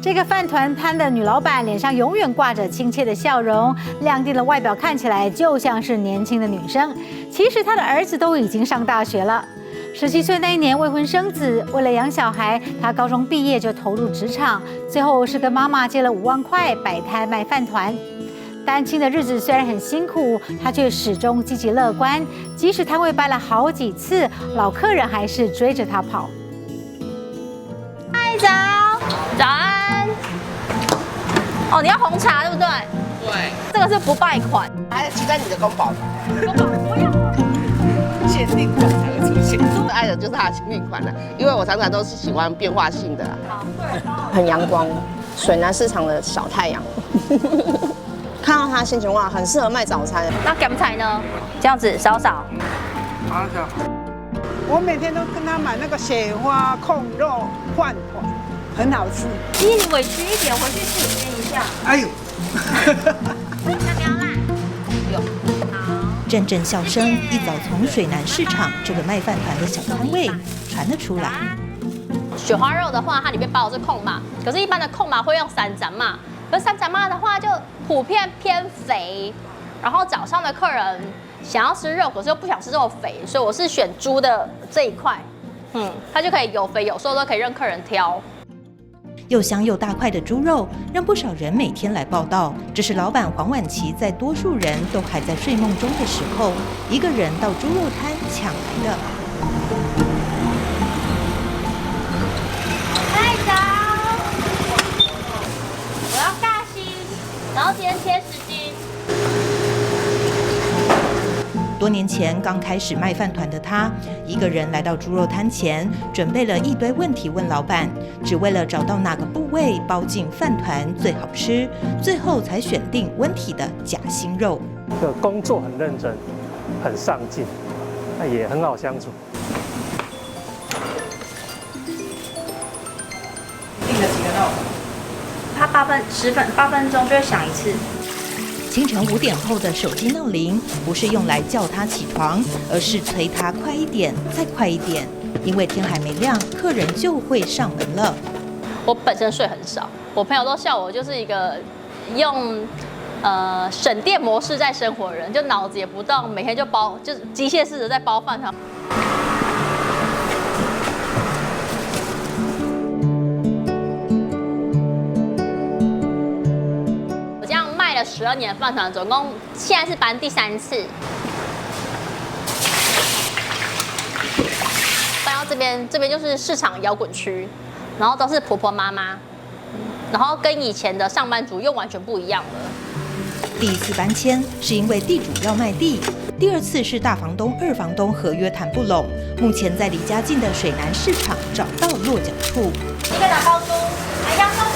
这个饭团摊的女老板脸上永远挂着亲切的笑容，亮丽的外表看起来就像是年轻的女生。其实她的儿子都已经上大学了。17岁那一年未婚生子，为了养小孩，她高中毕业就投入职场，最后是跟妈妈借了5万块摆摊卖饭团。单亲的日子虽然很辛苦，她却始终积极乐观，即使摊位搬了好几次，老客人还是追着她跑。嗨，早安。哦，你要红茶对不对？对，这个是不败款，还期待你的公宝，公宝不要。限定款才会出现。最爱的就是它的限定款了，因为我常常都是喜欢变化性的。好，很阳光，水南市场的小太阳。看到它心情哇，很适合卖早餐。那干菜呢？这样子少少。好的。我每天都跟他买那个雪花控肉饭团，很好吃。你委屈一点，回去自己煎一下。哎呦，要不要辣？有。好。阵阵笑声一早从水南市场这个卖饭团的小摊位传了出来。雪花肉的话，它里面包的是控麻，可是一般的控麻会用三斩麻，可是三斩麻的话就普遍偏肥，然后早上的客人想要吃肉，可是又不想吃这么肥，所以我是选猪的这一块，它就可以有肥有瘦，都可以让客人挑。又香又大块的猪肉，让不少人每天来报到。这是老板黄婉琪在多数人都还在睡梦中的时候，一个人到猪肉摊抢来的。嗨，早！我要尬心，然后今天切10斤。多年前刚开始卖饭团的他，一个人来到猪肉摊前，准备了一堆问题问老板，只为了找到哪个部位包进饭团最好吃，最后才选定温体的假心肉。这个工作很认真，很上进，那也很好相处。订了几个肉？他8分钟就会响一次。清晨5点后的手机闹铃，不是用来叫他起床，而是催他快一点，再快一点。因为天还没亮，客人就会上门了。我本身睡很少，我朋友都笑我就是一个用省电模式在生活的人，就脑子也不动，每天就包，就是机械式的在包饭团。12年饭团，总共现在是搬第3次，搬到这边就是市场摇滚区，然后都是婆婆妈妈，然后跟以前的上班族又完全不一样了。第1次搬迁是因为地主要卖地，第2次是大房东、二房东合约谈不拢，目前在离家近的水南市场找到落脚处。一个打包猪，还要送5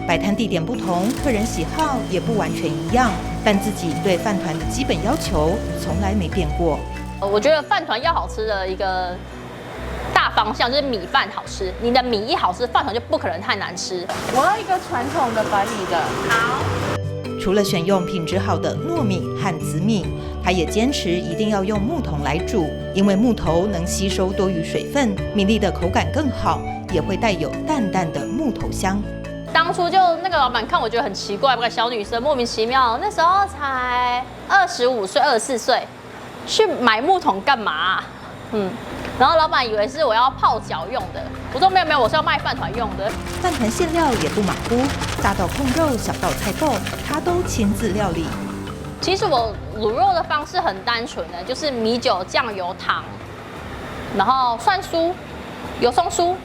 摆摊地点不同，客人喜好也不完全一样，但自己对饭团的基本要求从来没变过。我觉得饭团要好吃的一个大方向就是米饭好吃，你的米一好吃，饭团就不可能太难吃。我要一个传统的白米的。好。除了选用品质好的糯米和紫米，他也坚持一定要用木桶来煮，因为木头能吸收多余水分，米粒的口感更好，也会带有淡淡的木头香。当初就那个老板看我觉得很奇怪，个小女生莫名其妙，那时候才25岁、24岁，去买木桶干嘛？然后老板以为是我要泡脚用的，我说没有，我是要卖饭团用的。饭团馅料也不马虎，大到控肉，小到菜豆，他都亲自料理。其实我卤肉的方式很单纯的，就是米酒、酱油、糖，然后蒜酥、油松酥。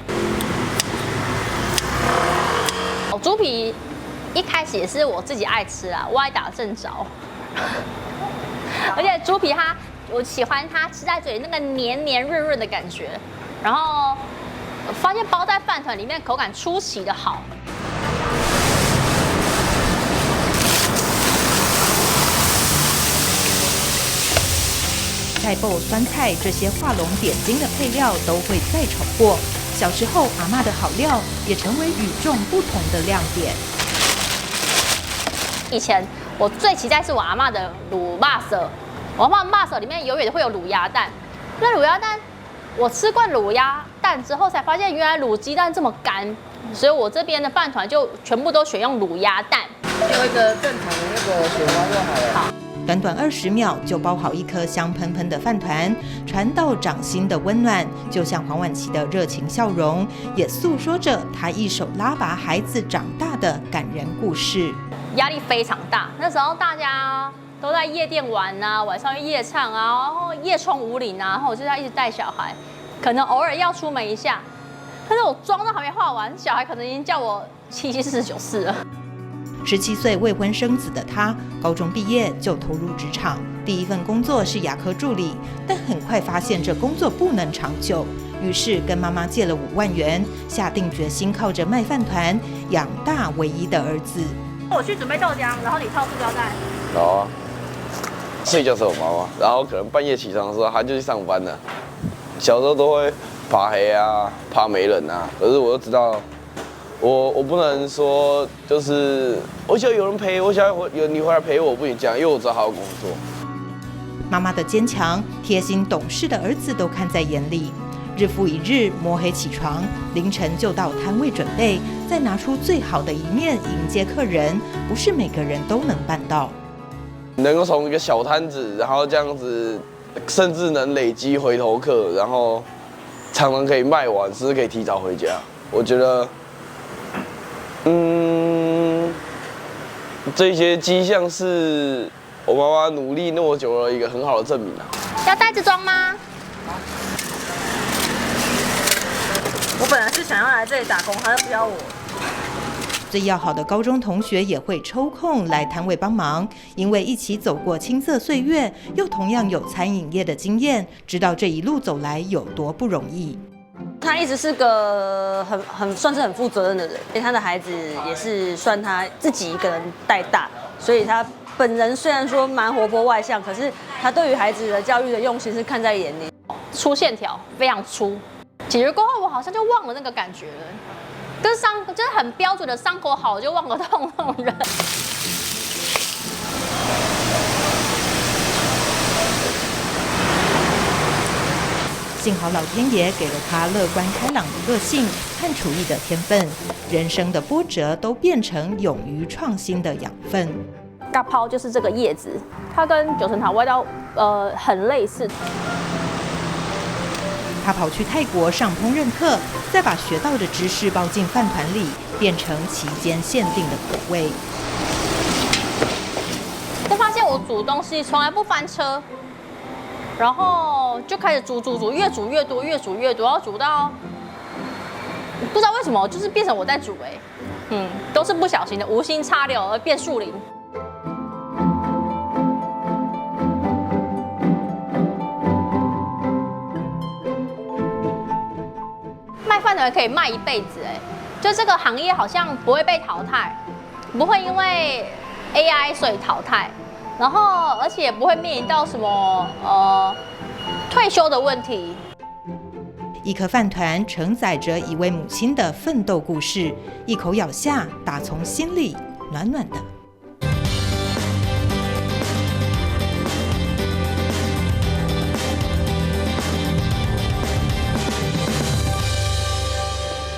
猪皮一开始也是我自己爱吃啊，我爱打正着，而且猪皮我喜欢它吃在嘴里那个黏黏润润的感觉，然后发现包在饭团里面口感出奇的好。菜脯、酸菜这些画龙点睛的配料都会再炒过。小时候阿嬷的好料也成为与众不同的亮点。以前我最期待是我阿嬷的卤肉色，我阿嬷肉色里面永远会有卤鸭蛋。那卤鸭蛋，我吃惯卤鸭蛋之后才发现，原来卤鸡蛋这么干，所以我这边的饭团就全部都选用卤鸭蛋。有一个正常的那个雪花就好了。好。短短20秒就包好一颗香喷喷的饭团，传到掌心的温暖，就像黄婉琪的热情笑容，也诉说着她一手拉拔孩子长大的感人故事。压力非常大，那时候大家都在夜店玩啊，晚上夜唱啊，然后夜冲武岭啊，然后我就在一直带小孩，可能偶尔要出门一下，但是我妆都还没化完，小孩可能已经叫我77494了。17岁未婚生子的她，高中毕业就投入职场，第一份工作是牙科助理，但很快发现这工作不能长久，于是跟妈妈借了5万元，下定决心靠着卖饭团养大唯一的儿子。我去准备豆浆，然后你套塑胶袋。好啊。睡觉时候我妈妈，然后可能半夜起床的时候，她就去上班了。小时候都会怕黑啊，怕没人啊，可是我又知道。我不能说就是我想有人陪，我想有你回来陪我，不能这样，因为我知道还有工作。妈妈的坚强、贴心、懂事的儿子都看在眼里，日复一日摸黑起床，凌晨就到摊位准备，再拿出最好的一面迎接客人，不是每个人都能办到。能够从一个小摊子，然后这样子，甚至能累积回头客，然后常常可以卖完，甚至可以提早回家，我觉得。这些迹象是我妈妈努力那么久了一个很好的证明啊。要袋子装吗？我本来是想要来这里打工，他不要我。最要好的高中同学也会抽空来摊位帮忙，因为一起走过青涩岁月，又同样有餐饮业的经验，知道这一路走来有多不容易。他一直是个算是很负责任的人，他的孩子也是算他自己一个人带大，所以他本人虽然说蛮活泼外向，可是他对于孩子的教育的用心是看在眼里。粗线条非常粗，解决过后我好像就忘了那个感觉了，跟就是很标准的伤口好就忘了痛那种人。幸好老天爷给了他乐观开朗的个性和厨艺的天分，人生的波折都变成勇于创新的养分。嘎抛就是这个叶子，它跟九层塔味道很类似。他跑去泰国上烹饪课，再把学到的知识包进饭团里，变成期间限定的口味。就发现我煮东西从来不翻车。然后就开始煮，越煮越多，然后煮到不知道为什么，就是变成我在煮都是不小心的，无心插柳而变树林。卖饭团可以卖一辈子就这个行业好像不会被淘汰，不会因为 AI 所以淘汰。然后，而且也不会面临到什么退休的问题。一颗饭团承载着一位母亲的奋斗故事，一口咬下，打从心里暖暖的。